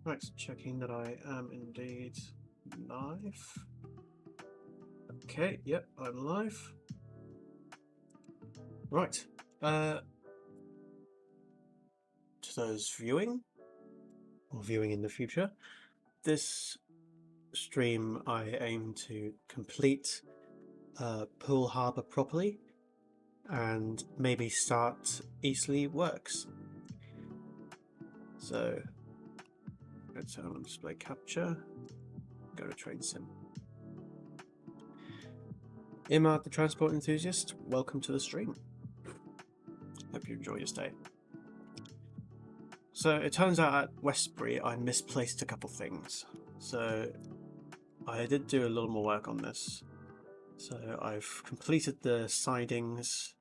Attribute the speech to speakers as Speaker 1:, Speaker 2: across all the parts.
Speaker 1: Right, checking that I am indeed live. Okay, yep, I'm live. Right. To those viewing or viewing in the future, this stream I aim to complete Poole Harbour properly and maybe start Eastleigh Works. So let's turn on display capture, go to train sim. Imad the transport enthusiast, welcome to the stream. Hope you enjoy your stay. So it turns out at Westbury I misplaced a couple things. So I did do a little more work on this. So I've completed the sidings.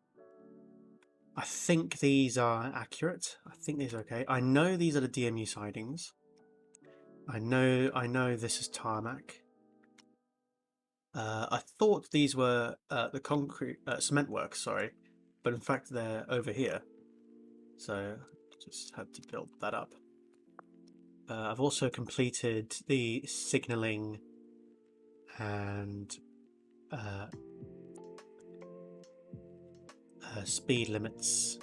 Speaker 1: I think these are accurate. I think these are okay. I know these are the DMU sidings. I know this is tarmac. I thought these were the concrete cement work, sorry, but in fact they're over here. So just had to build that up. I've also completed the signalling and speed limits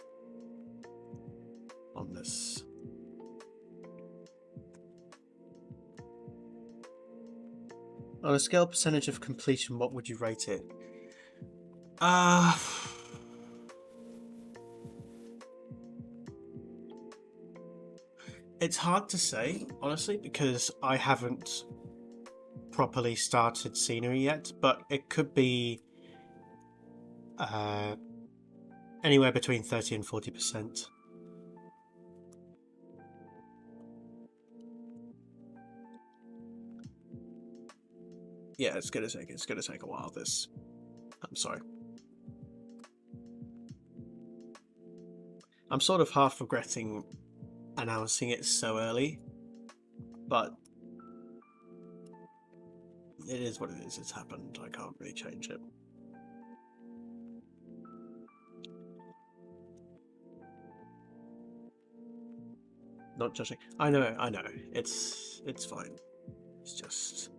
Speaker 1: on this. On a scale percentage of completion, what would you rate it? It's hard to say, honestly, because I haven't properly started scenery yet, but it could be anywhere between 30 and 40%. Yeah, it's gonna take a while. This, I'm sorry. I'm sort of half regretting announcing it so early, but it is what it is. It's happened. I can't really change it. Not judging. I know. It's fine. It's just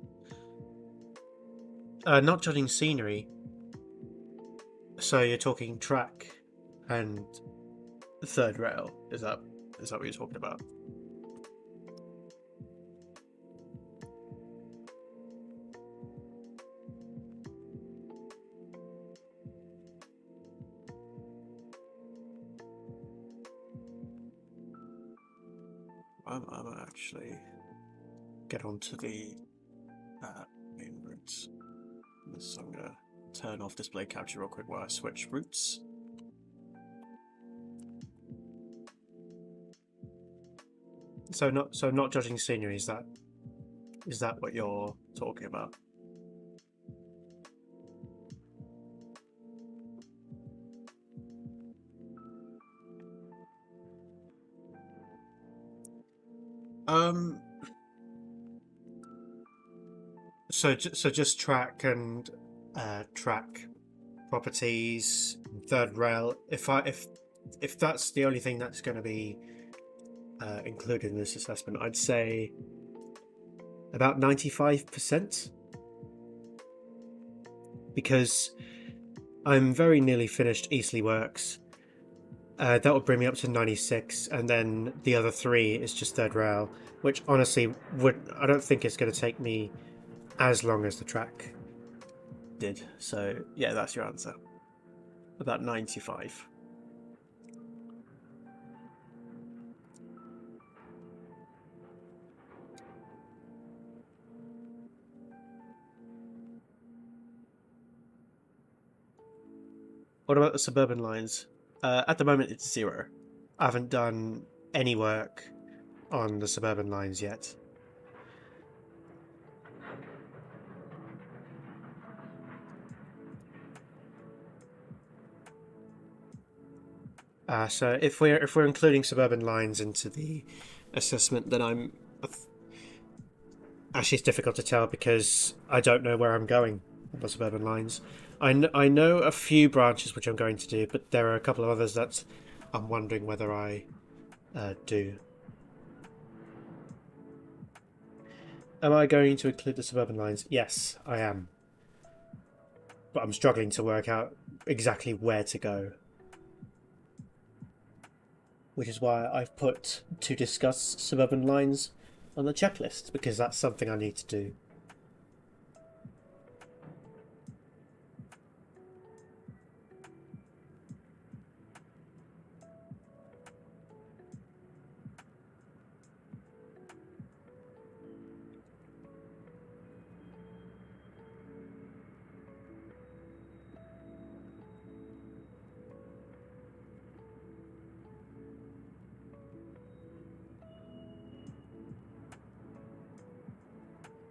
Speaker 1: not judging scenery. So you're talking track and third rail. Is that what you're talking about? I'm actually get onto the main routes. So I'm gonna turn off display capture real quick while I switch routes. So not judging scenery, is that what you're talking about? So just track and track properties, third rail. If that's the only thing that's going to be included in this assessment, I'd say about 95%, because I'm very nearly finished Eastleigh Works. That would bring me up to 96, and then the other 3 is just third rail, which honestly I don't think it's going to take me as long as the track did. So yeah, that's your answer. About 95. What about the suburban lines? At the moment it's 0. I haven't done any work on the suburban lines yet. So if we're including suburban lines into the assessment, then actually it's difficult to tell because I don't know where I'm going on the suburban lines. I know a few branches which I'm going to do, but there are a couple of others that I'm wondering whether I do. Am I going to include the suburban lines? Yes, I am. But I'm struggling to work out exactly where to go. Which is why I've put to discuss suburban lines on the checklist, because that's something I need to do.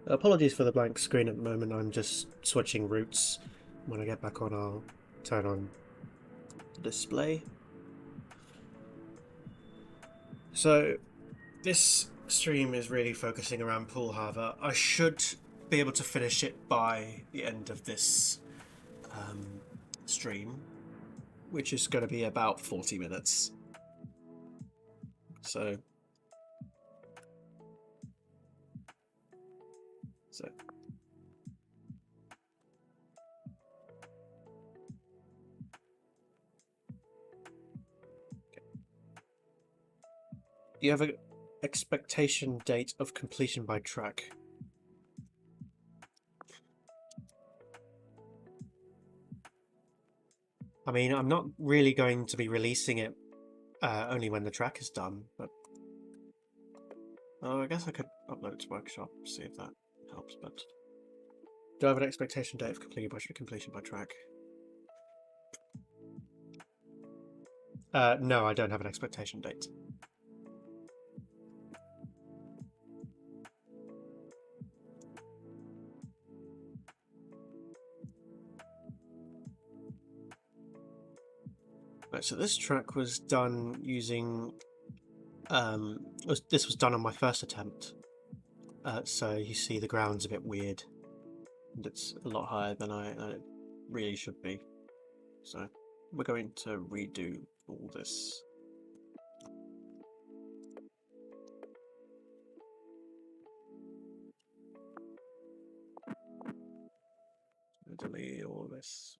Speaker 1: Apologies for the blank screen at the moment, I'm just switching routes. When I get back on, I'll turn on the display. So, this stream is really focusing around Poole Harbour. I should be able to finish it by the end of this stream, which is going to be about 40 minutes. So do you have an expectation date of completion by track? I mean, I'm not really going to be releasing it only when the track is done, but I guess I could upload it to Workshop, see if that helps. But do I have an expectation date of completion by track? No, I don't have an expectation date. Right, so this track was done using this was done on my first attempt, so you see the ground's a bit weird and it's a lot higher than it really should be, so we're going to redo all this. Delete all this.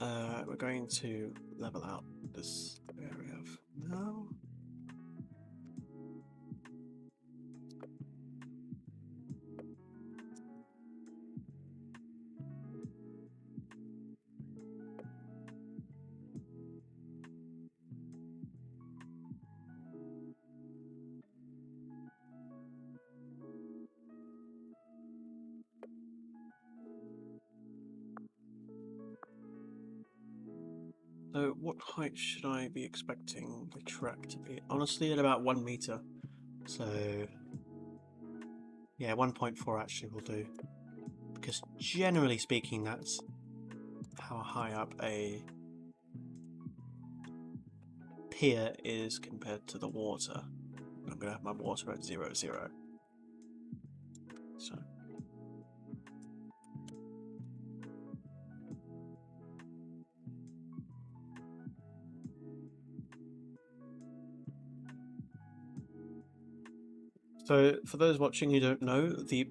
Speaker 1: Right, we're going to level out this area now. So what height should I be expecting the track to be? Honestly, at about 1 meter. So yeah, 1.4 actually will do. Because generally speaking, that's how high up a pier is compared to the water. I'm going to have my water at 0, 0. So for those watching who don't know, the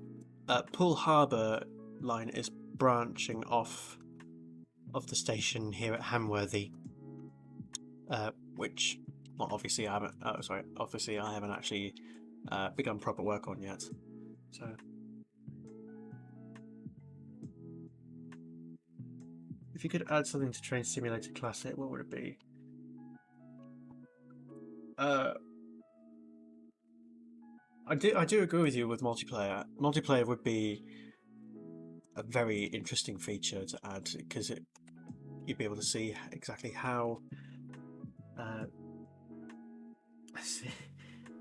Speaker 1: Poole Harbour line is branching off of the station here at Hamworthy, which, well, obviously I haven't. Obviously I haven't actually begun proper work on yet. So If you could add something to Train Simulator Classic, what would it be? I do agree with you with multiplayer. Multiplayer would be a very interesting feature to add because you'd be able to see exactly how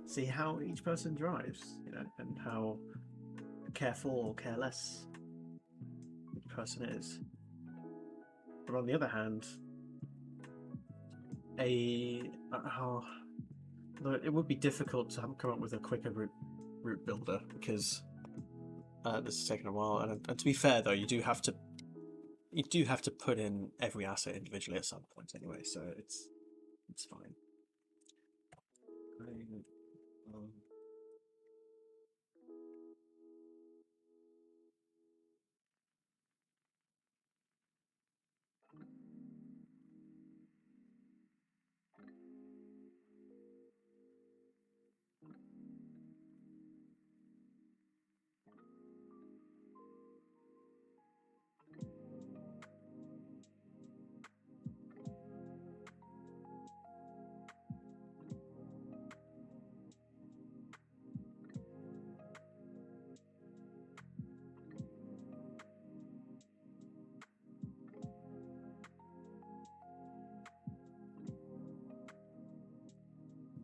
Speaker 1: see how each person drives, and how careful or careless each person is. But on the other hand, it would be difficult to come up with a quicker route builder because this has taken a while. And to be fair, though, you do have to put in every asset individually at some point anyway, so it's fine.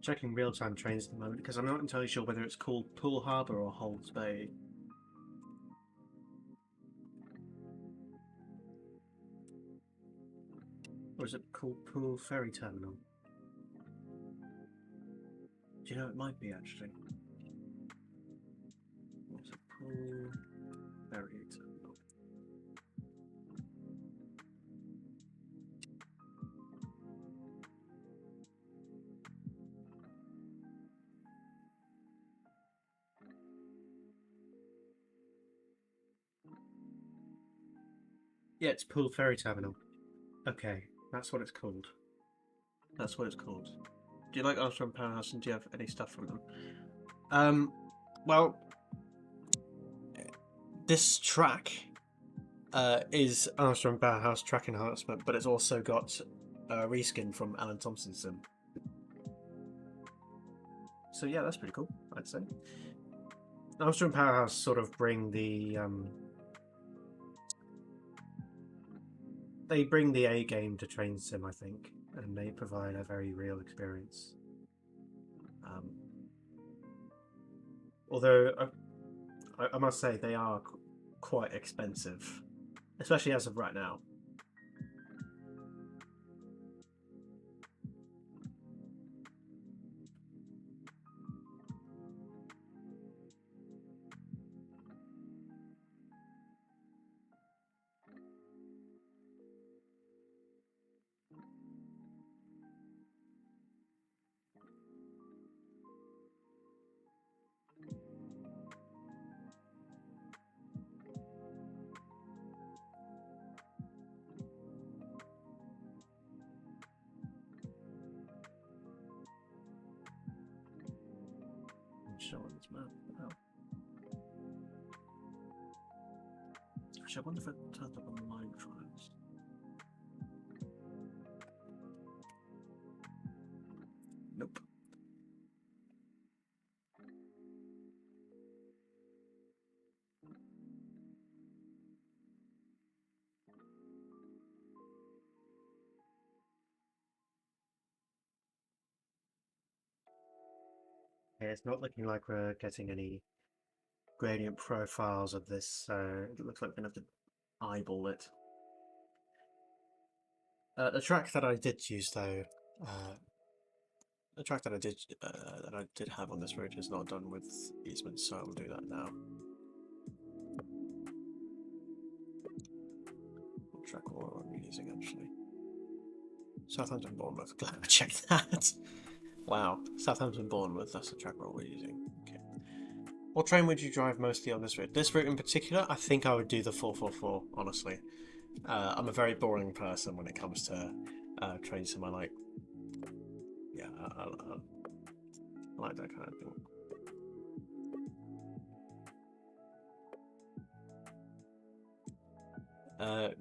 Speaker 1: Checking real-time trains at the moment because I'm not entirely sure whether it's called Poole Harbour or Holds Bay. Or is it called Poole Ferry Terminal? Do you know, it might be actually. What's a Poole Ferry Terminal? Yeah, it's Poole Ferry Terminal. Okay, that's what it's called. That's what it's called. Do you like Armstrong Powerhouse and do you have any stuff from them? Well, this track is Armstrong Powerhouse track enhancement, but it's also got a reskin from Alan Thompson's sim. So yeah, that's pretty cool, I'd say. Armstrong Powerhouse sort of bring the they bring the A game to Train Sim, I think, and they provide a very real experience. Although I must say they are quite expensive, especially as of right now. Show on this map. Oh. Actually, I wonder if it turns up on the line trials. Nope. Okay, it's not looking like we're getting any gradient profiles of this, so it looks like we're going to have to eyeball it. The track that I did use, though, the track that I did have on this route is not done with easements, so I'll do that now. What track are we using actually? Southampton Bournemouth. Glad I checked that. Wow, Southampton Bournemouth. That's the track we're using. Okay. What train would you drive mostly on this route? This route in particular, I think I would do the 444. Honestly, I'm a very boring person when it comes to train sim. I like, yeah, I like that kind of thing.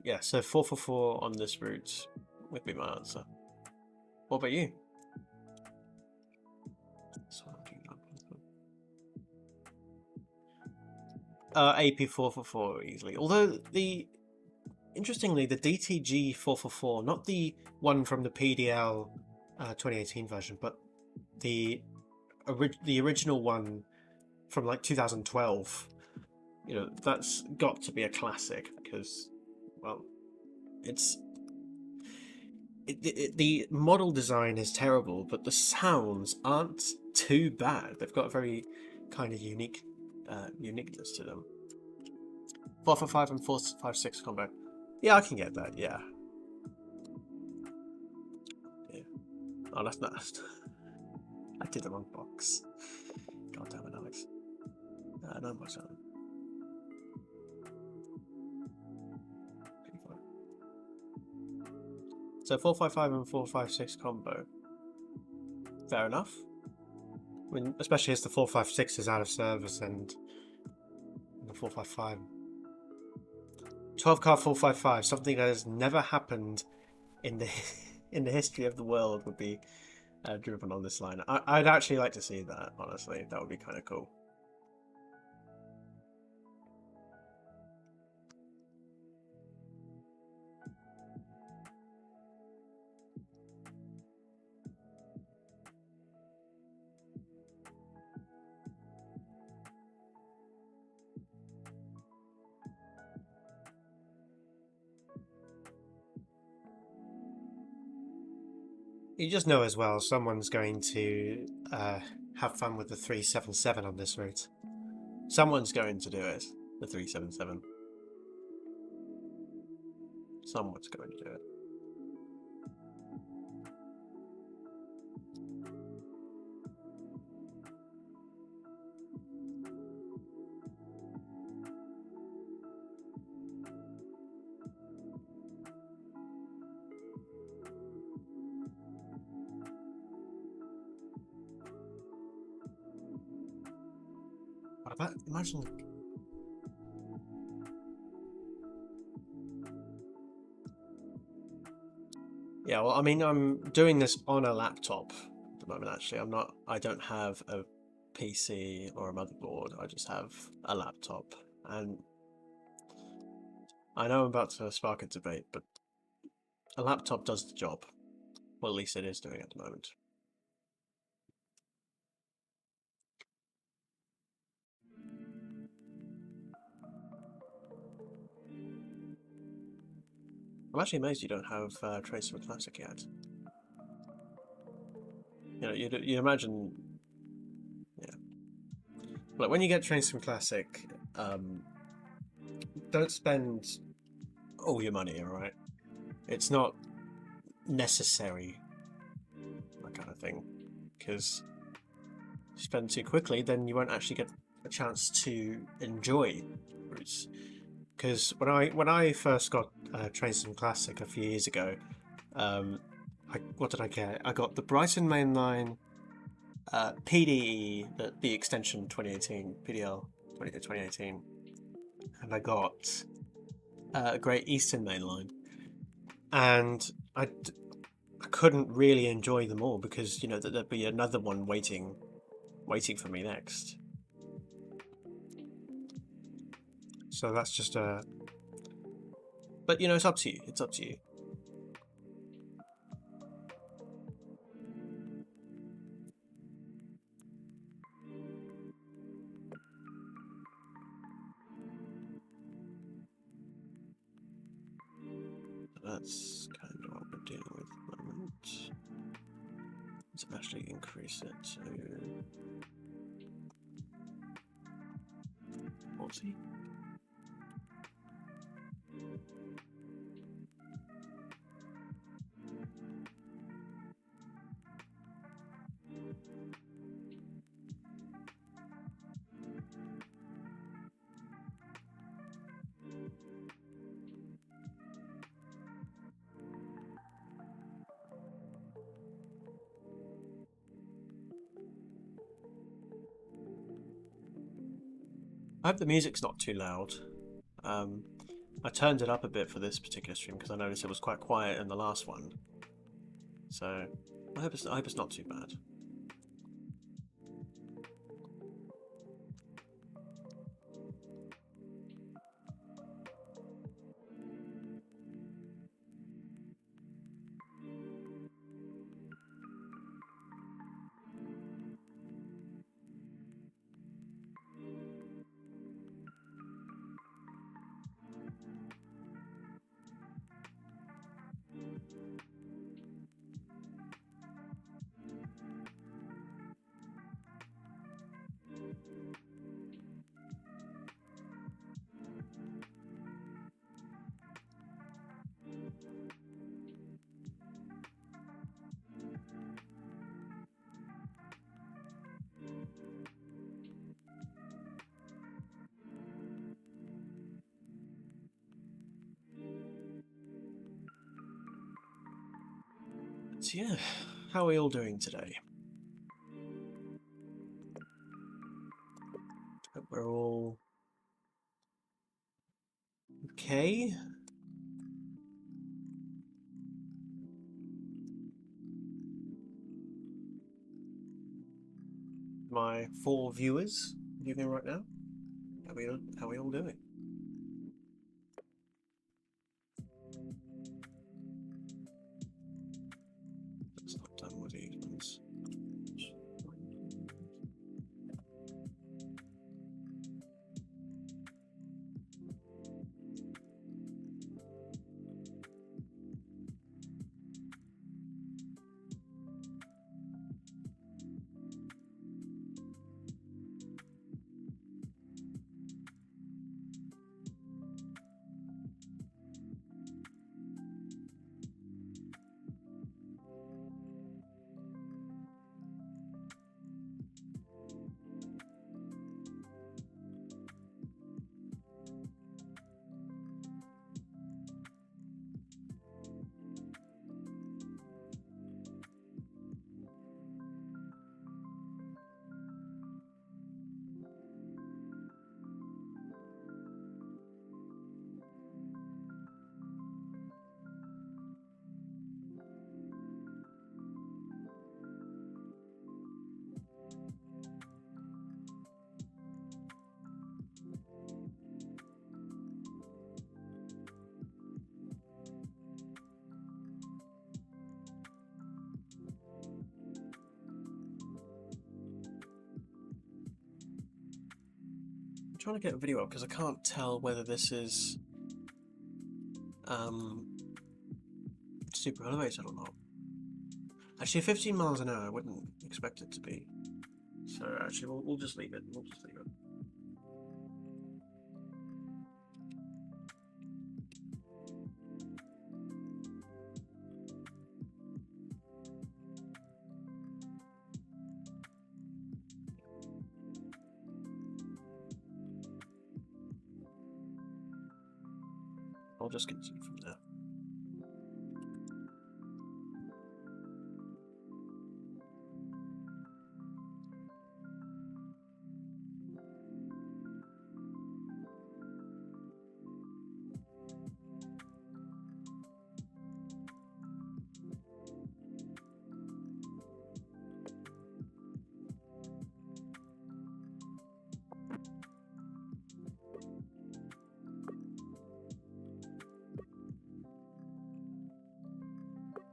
Speaker 1: Yeah, so 4 for 4 on this route would be my answer. What about you? AP 4 for 4 easily. Although interestingly, the DTG 4 for 4, not the one from the PDL 2018 version, but the original one from like 2012. You know, that's got to be a classic because, well, the model design is terrible, but the sounds aren't too bad. They've got a very kind of uniqueness to them. 4 for 5 and 4-5-6 combo. Yeah, I can get that. Yeah. Oh, that's not. I did the wrong box. God damn it, Alex. 9x7. So 4-5-5 and 4-5-6 combo. Fair enough. I mean, especially as the 4-5-6 is out of service and the 4-5-5. 12 card 4-5-5, something that has never happened in the in the history of the world, would be driven on this line. I'd actually like to see that, honestly. That would be kind of cool. You just know as well, someone's going to have fun with the 3-7-7 on this route. Someone's going to do it, the 3-7-7. Someone's going to do it. Imagine. Yeah, well, I mean, I'm doing this on a laptop at the moment, actually. I don't have a PC or a motherboard. I just have a laptop. And I know I'm about to spark a debate, but a laptop does the job. Well, at least it is doing at the moment. I'm actually amazed you don't have Trace from Classic yet. You know, you imagine, yeah. Like when you get Trace from Classic, don't spend all your money. All right, it's not necessary, that kind of thing, because if you spend too quickly, then you won't actually get a chance to enjoy routes. Because when I first got Trace from Classic a few years ago, what did I get? I got the Brighton Mainline, PDE, the extension 2018, PDL 2018, and I got a Great Eastern Mainline, and I couldn't really enjoy them all because, you know, there'd be another one waiting for me next. So that's just a. But you know, it's up to you. It's up to you. That's kind of what we're dealing with at the moment. Let's actually increase it to 40. I hope the music's not too loud. I turned it up a bit for this particular stream because I noticed it was quite quiet in the last one. So I hope it's not too bad. So yeah, how are we all doing today? Hope we're all okay. My 4 viewers viewing right now. How are we all doing? It's not done with these ones. I'm trying to get a video up because I can't tell whether this is super elevated or not. Actually, 15 miles an hour I wouldn't expect it to be. So actually, we'll just leave it. We'll just leave it. I'll just continue from there.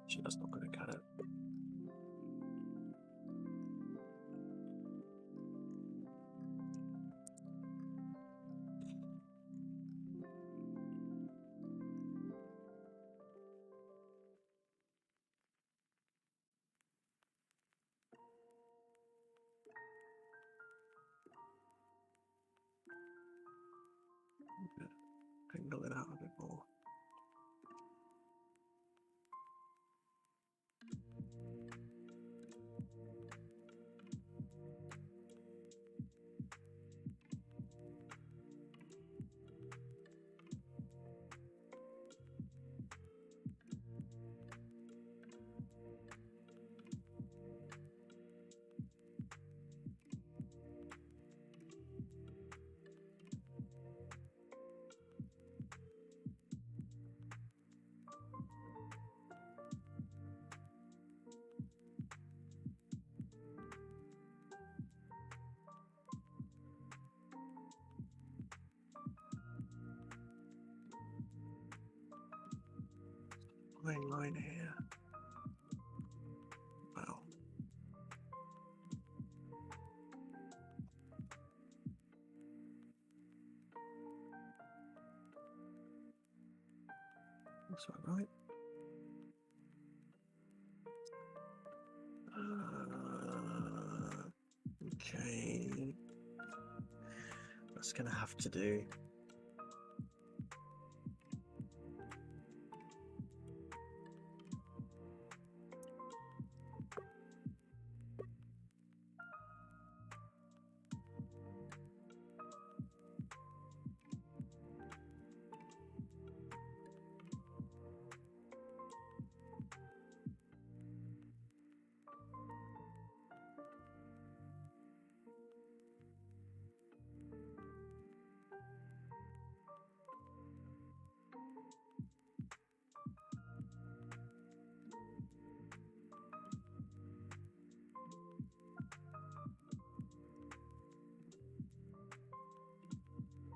Speaker 1: Actually, that's not going to cut it. Angle it out a bit more. main line here. Wow. That's about right. Okay. That's gonna have to do.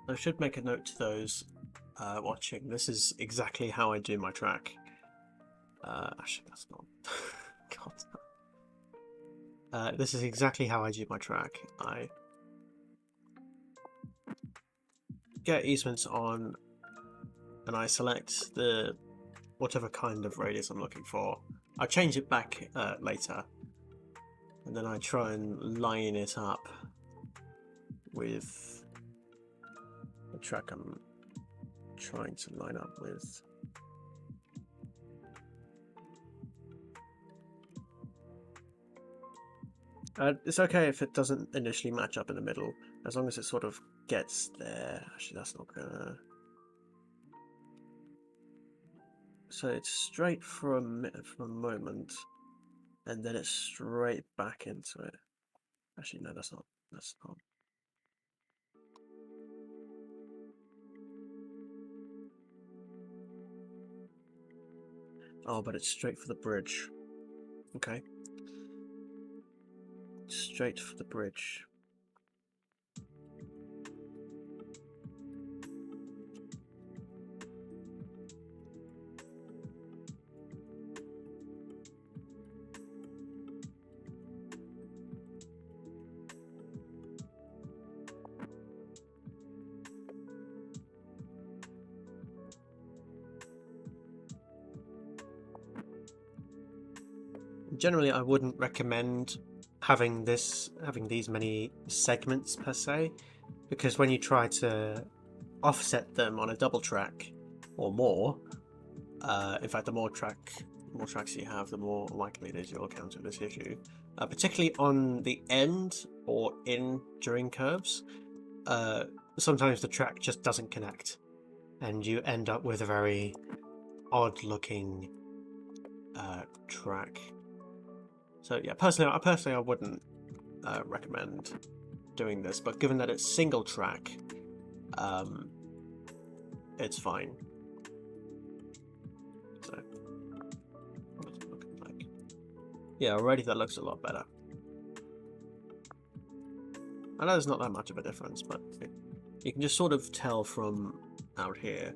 Speaker 1: I should make a note to those watching. This is exactly how I do my track. Actually, that's not. God. This is exactly how I do my track. I get easements on, and I select the whatever kind of radius I'm looking for. I change it back later, and then I try and line it up with the track I'm trying to line up with. It's okay if it doesn't initially match up in the middle, as long as it sort of gets there. Actually, that's not gonna... So it's straight for a moment, and then it's straight back into it. Actually, no, that's not. That's not. Oh, but it's straight for the bridge. Okay. Straight for the bridge. Generally, I wouldn't recommend having these many segments per se, because when you try to offset them on a double track or more, in fact, the more tracks you have, the more likely it is you'll encounter this issue. Particularly on the end or in during curves, sometimes the track just doesn't connect, and you end up with a very odd-looking track. So yeah, personally, I wouldn't recommend doing this, but given that it's single track, it's fine. So, what's it looking like? Yeah, already that looks a lot better. I know there's not that much of a difference, but you can just sort of tell from out here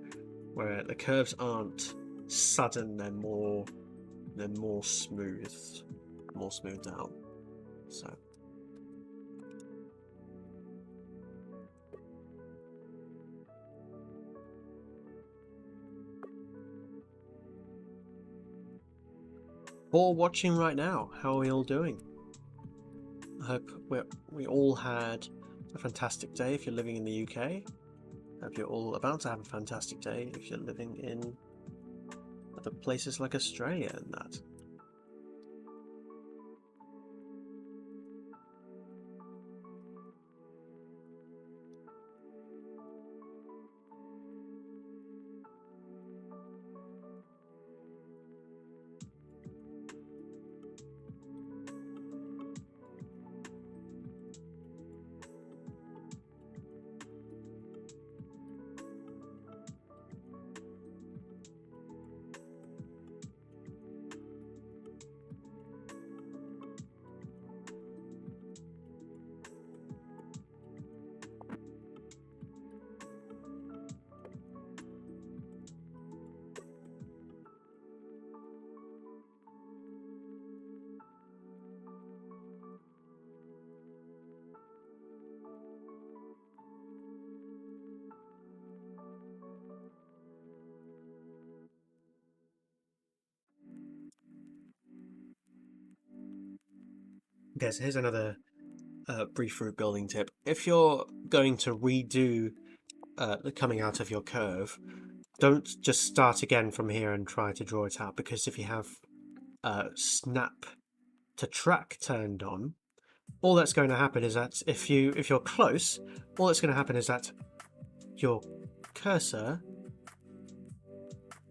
Speaker 1: where the curves aren't sudden; they're more smoothed out. So. For watching right now, how are we all doing? I hope we all had a fantastic day if you're living in the UK. I hope you're all about to have a fantastic day if you're living in other places like Australia and that. Okay, so here's another brief route building tip. If you're going to redo the coming out of your curve, don't just start again from here and try to draw it out, because if you have snap to track turned on, all that's going to happen is that if you're close, all that's going to happen is that your cursor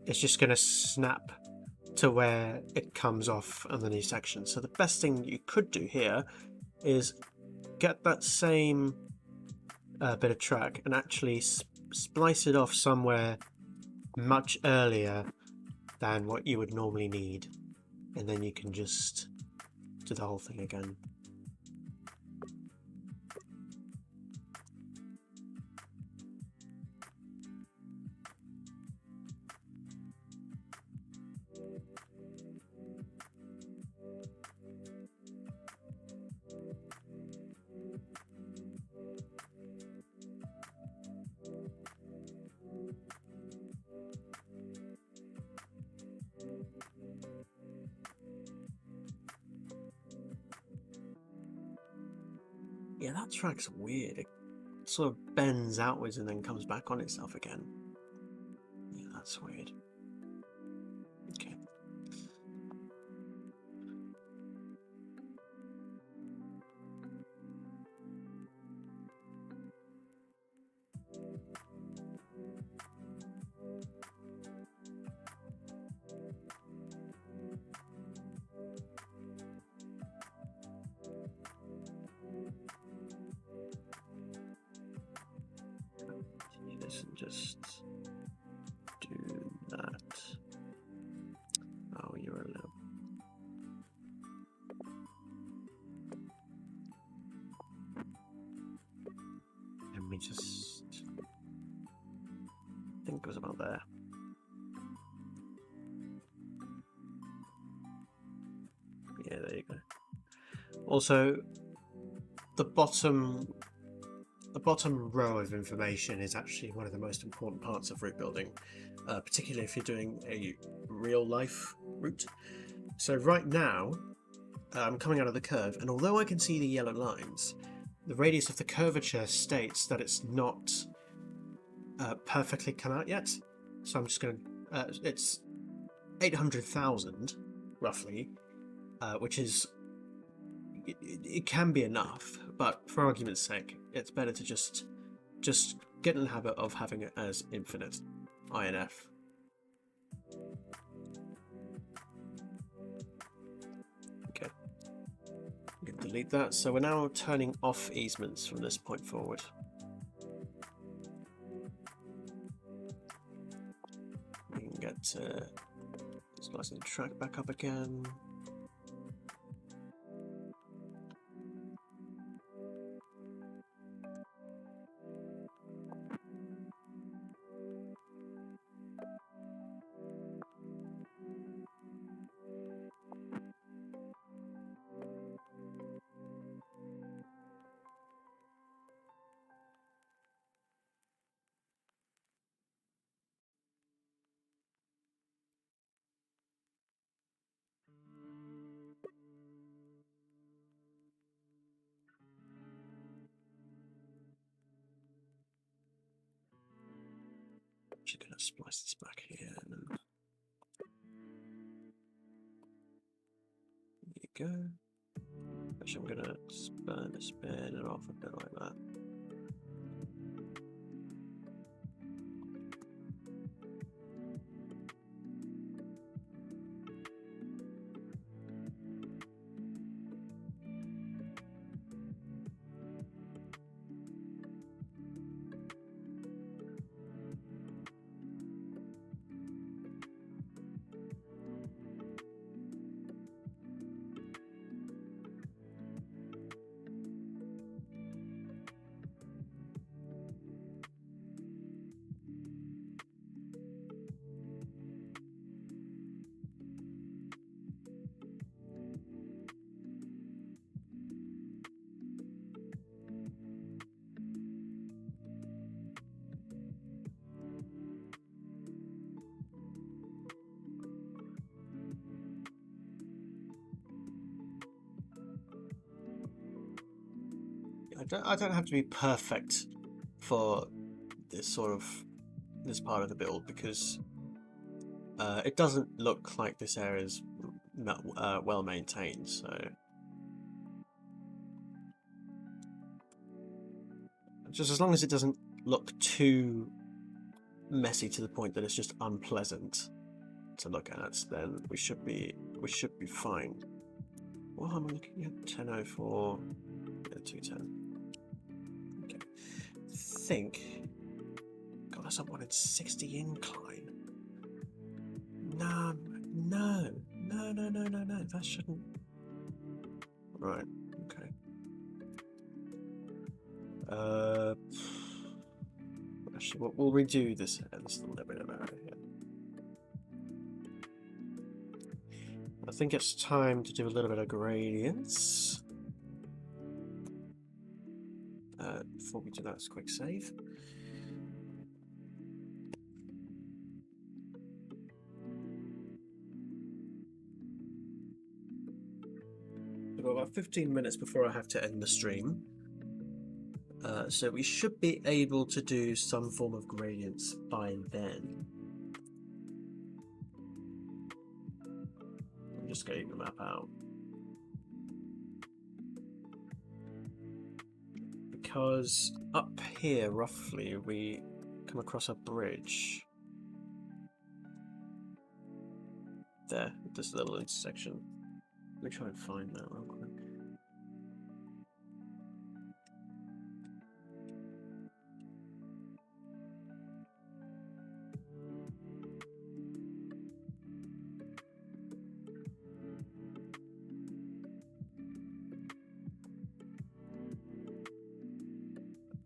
Speaker 1: is just going to snap to where it comes off on the new section. So the best thing you could do here is get that same bit of track and actually splice it off somewhere much earlier than what you would normally need, and then you can just do the whole thing again. Yeah, that track's weird. It sort of bends outwards and then comes back on itself again. Yeah, that's weird. Okay. Continue this and just do that. Oh, you're a little. Let me just think it was about there. Yeah, there you go. Also, the bottom row of information is actually one of the most important parts of route building, particularly if you're doing a real life route. So right now, I'm coming out of the curve, and although I can see the yellow lines, the radius of the curvature states that it's not perfectly come out yet. So I'm just going to, it's 800,000 roughly, which is, it can be enough, but for argument's sake, it's better to just get in the habit of having it as infinite INF. Okay, we can delete that. So we're now turning off easements from this point forward. We can get splicing the track back up again. Just gonna splice this back here. And then... There you go. Actually, I'm gonna spin it off a bit like that. I don't have to be perfect for this this part of the build, because it doesn't look like this area is well maintained. So just as long as it doesn't look too messy to the point that it's just unpleasant to look at, then we should be fine. What am I looking at? 1004, 210. Okay, I think. God, that's up 160 incline. No. That shouldn't. Right. Okay. Actually, we'll redo this. This little bit of area here. I think it's time to do a little bit of gradients. Before we do that, it's a quick save. We've got about 15 minutes before I have to end the stream. So we should be able to do some form of gradients by then. I'm just getting the map out. Because up here, roughly, we come across a bridge. There, this little intersection. Let me try and find that real quick.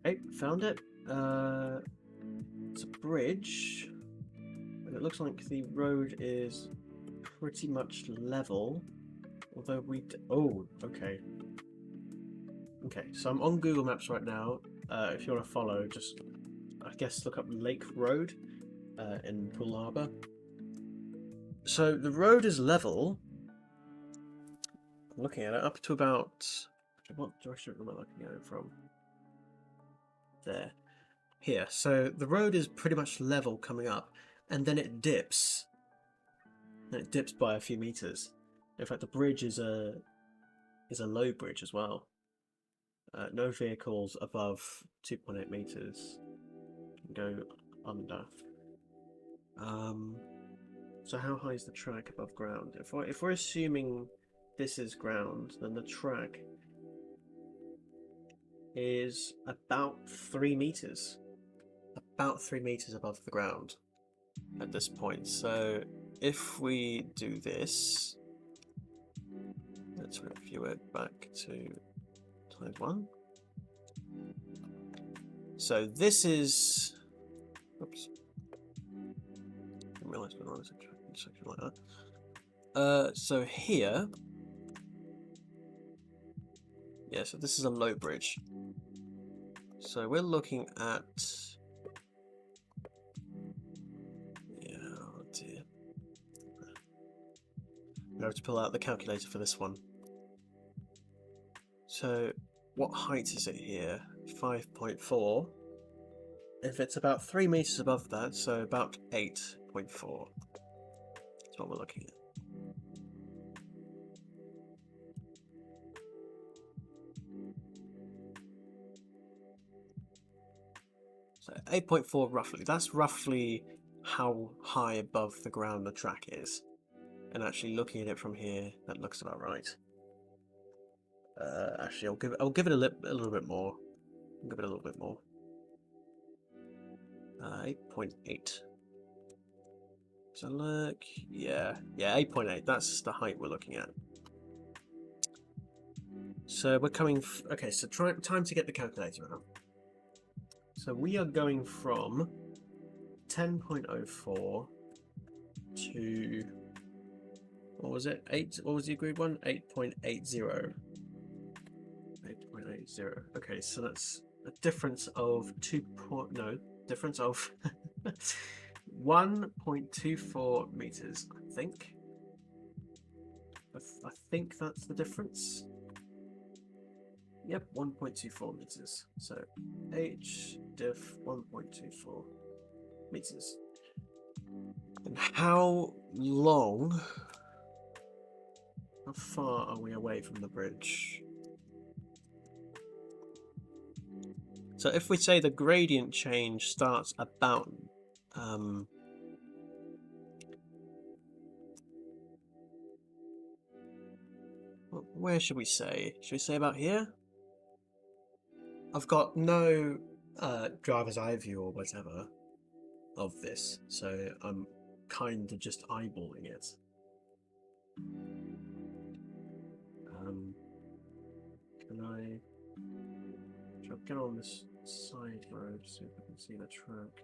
Speaker 1: Hey, found it. It's a bridge, and it looks like the road is pretty much level. Although oh, okay. Okay, so I'm on Google Maps right now. If you want to follow, just I guess look up Lake Road in Poole Harbour. So the road is level. I'm looking at it up to about. What direction am I looking at it from? There. Here. So the road is pretty much level coming up, and then it dips. And it dips by a few meters. In fact, the bridge is a low bridge as well. No vehicles above 2.8 meters can go under. So how high is the track above ground? If we're assuming this is ground, then the track is about 3 meters. About 3 meters above the ground at this point. So if we do this, let's review it back to slide 1. So this is. Oops. Didn't realise we're on a section like that. So here. Yeah, so this is a low bridge. So we're looking at. Yeah, oh dear. I have to pull out the calculator for this one. So what height is it here? 5.4. If it's about 3 meters above that, so about 8.4. That's what we're looking at. So 8.4 roughly. That's roughly how high above the ground the track is. And actually looking at it from here, that looks about right. Actually, I'll give it a little bit more. I'll give it a little bit more. 8.8. So look, yeah, 8.8. That's the height we're looking at. So we're coming. Okay, so time to get the calculator out. So we are going from 10.04 to, what was it? 8. What was the agreed one? 8.80. 8.80. Okay, so that's a difference of 1.24 meters, I think. I think that's the difference. Yep, 1.24 meters. So h diff 1.24 meters. And how long? How far are we away from the bridge? So if we say the gradient change starts about where should we say? Should we say about here? I've got no driver's eye view or whatever of this, so I'm kind of just eyeballing it. Can I get on this side road so I can see the track?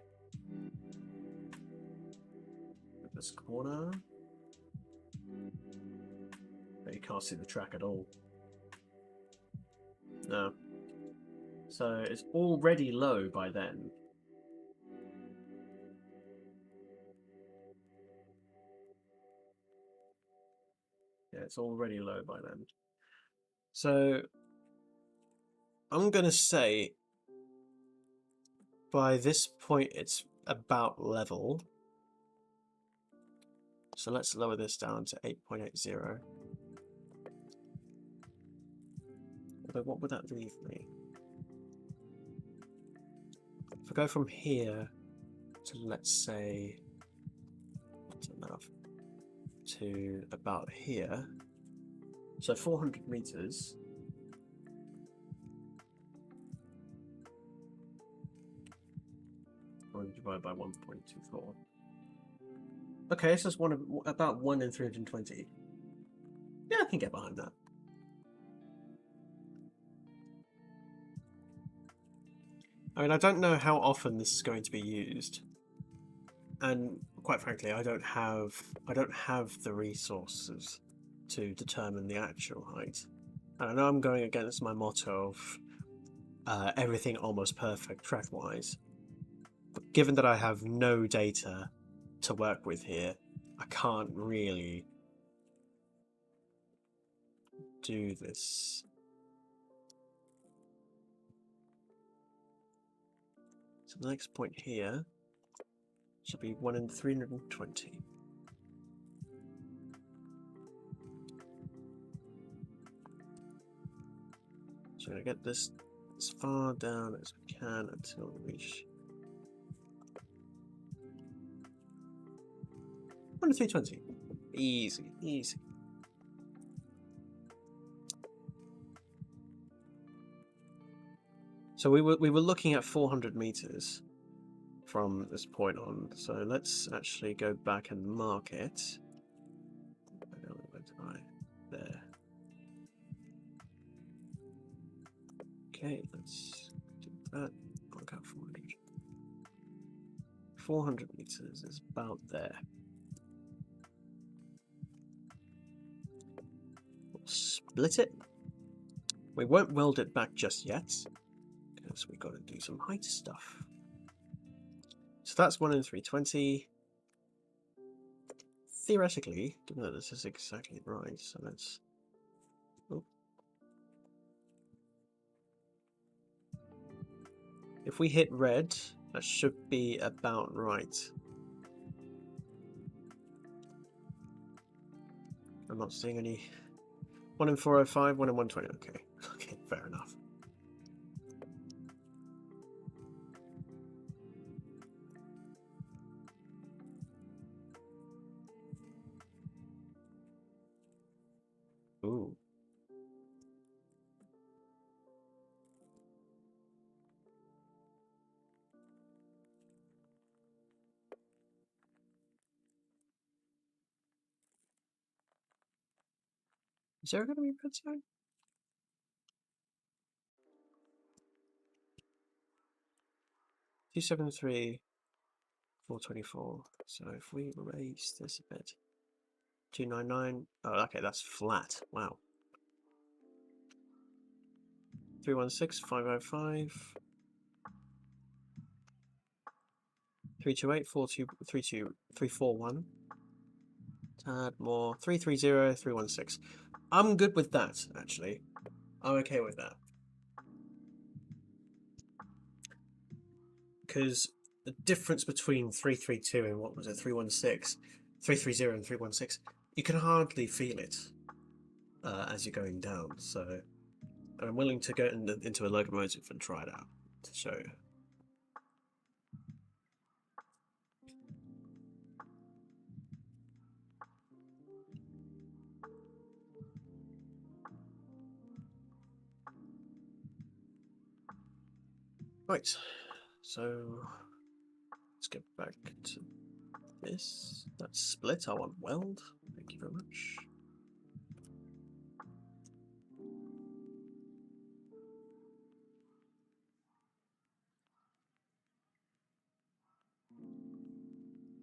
Speaker 1: At this corner? But you can't see the track at all. No. So it's already low by then. Yeah, it's already low by then. So I'm gonna say by this point it's about level. So let's lower this down to 8.80. Although what would that leave me? If I go from here to, let's say, that's enough, to about here, so 400 meters. Divided by 1.24. Okay, so it's about 1 in 320. Yeah, I can get behind that. I mean, I don't know how often this is going to be used, and quite frankly, I don't have the resources to determine the actual height. And I know I'm going against my motto of everything almost perfect track-wise, but given that I have no data to work with here, I can't really do this. So the next point here should be 1 in 320. So I'm going to get this as far down as we can until we reach 1 in 320. Easy, easy. So we were looking at 400 meters from this point on. So let's actually go back and mark it. There. Okay, let's do that. Mark out 400. 400 meters is about there. We'll split it. We won't weld it back just yet, because we've got to do some height stuff. So that's 1 in 320. Theoretically, given that this is exactly right, so let's... Oh. If we hit red, that should be about right. I'm not seeing any... 1 in 405, 1 in 120. Okay, okay, fair enough. Ooh. Is there going to be a red sign? 273, 424. So if we raise this a bit, 299. Oh, okay, that's flat. Wow. 316, 505. 328, 42, 341. Tad more. 330, 316. I'm good with that, actually. I'm okay with that. because the difference between 332 and what was it, 316, 330 and 316, you can hardly feel it as you're going down. So I'm willing to go into a locomotive and try it out to show you. Right, so let's get back to this. That's split. I want weld. Thank you very much.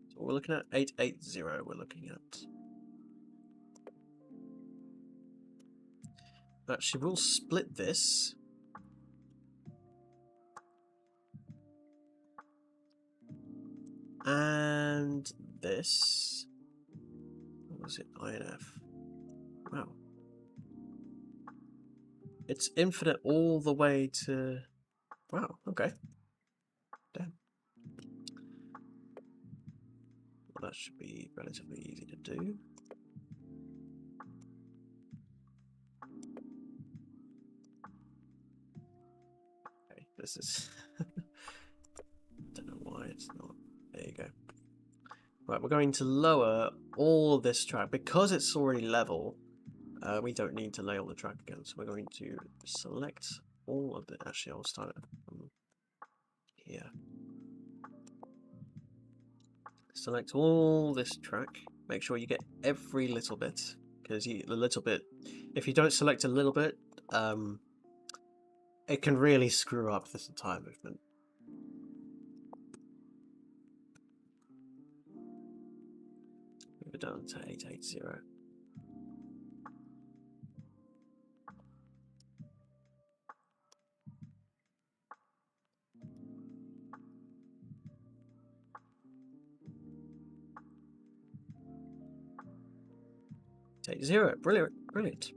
Speaker 1: So we're looking at 880. We're looking at. Actually, we'll split this. And this. What was it? INF. Wow. It's infinite all the way to. Wow, okay. Damn. Well, that should be relatively easy to do. Okay, this is. Don't know why it's not. There you go. Right, we're going to lower all this track because it's already level. We don't need to lay all the track again, so we're going to select all of it. Actually, I'll start it from here. Select all this track. Make sure you get every little bit, because the little bit, if you don't select a little bit, it can really screw up this entire movement. Move it down to 880. Take 0. Brilliant, brilliant.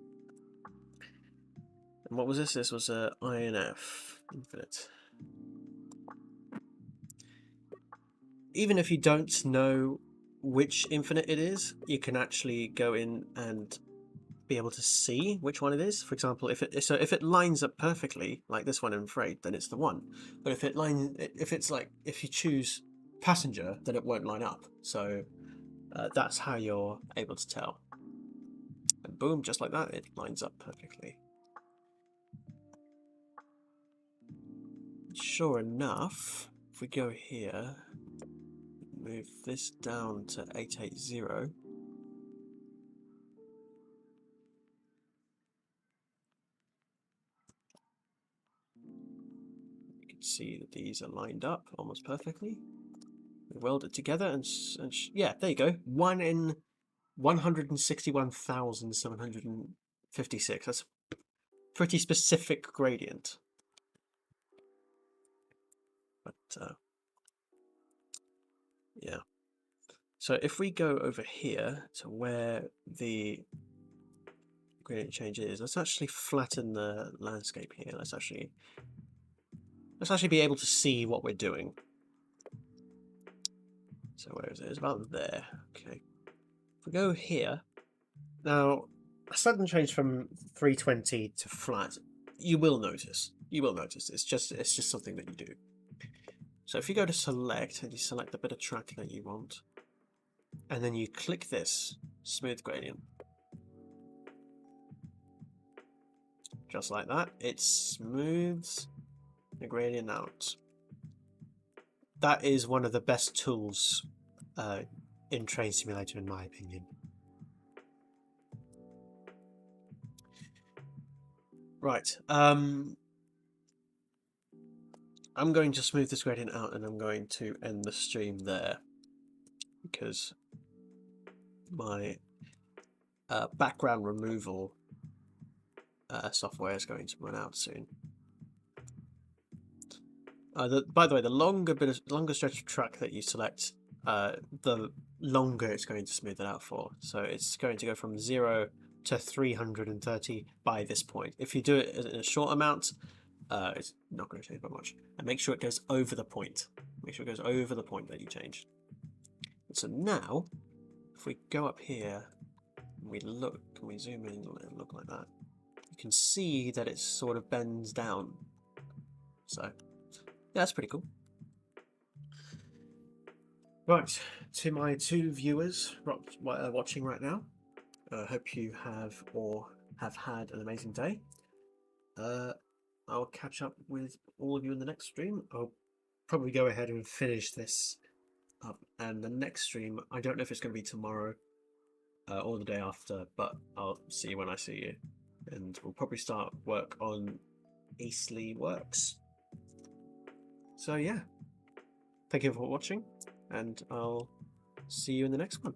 Speaker 1: And what was this? This was a INF infinite. Even if you don't know which infinite it is, you can actually go in and be able to see which one it is. For example, if it lines up perfectly, like this one in freight, then it's the one. But if if you choose passenger, then it won't line up. So that's how you're able to tell. And boom, just like that, it lines up perfectly. Sure enough, if we go here, move this down to 880. You can see that these are lined up almost perfectly. We weld it together and yeah, there you go. 1 in 161,756. That's a pretty specific gradient. But yeah. So if we go over here to where the gradient change is, let's actually flatten the landscape here. Let's actually be able to see what we're doing. So where is it? It's about there. Okay. If we go here, now a sudden change from 320 to flat, you will notice. You will notice. It's just something that you do. So if you go to select and you select the bit of track that you want, and then you click this smooth gradient, just like that, it smooths the gradient out. That is one of the best tools in Train Simulator, in my opinion. Right. I'm going to smooth this gradient out, and I'm going to end the stream there because my background removal software is going to run out soon. By the way, the longer stretch of track that you select, the longer it's going to smooth it out for. So it's going to go from 0 to 330 by this point. If you do it in a short amount, it's not going to change by much. And make sure it goes over the point. Make sure it goes over the point that you changed. And so now, if we go up here, and we look, and we zoom in and let it look like that, you can see that it sort of bends down. So, yeah, that's pretty cool. Right, to my 2 viewers watching right now, I hope you have had an amazing day. I'll catch up with all of you in the next stream. I'll probably go ahead and finish this up, and the next stream, I don't know if it's going to be tomorrow or the day after, but I'll see you when I see you. And we'll probably start work on Eastleigh Works. So yeah, thank you for watching, and I'll see you in the next one.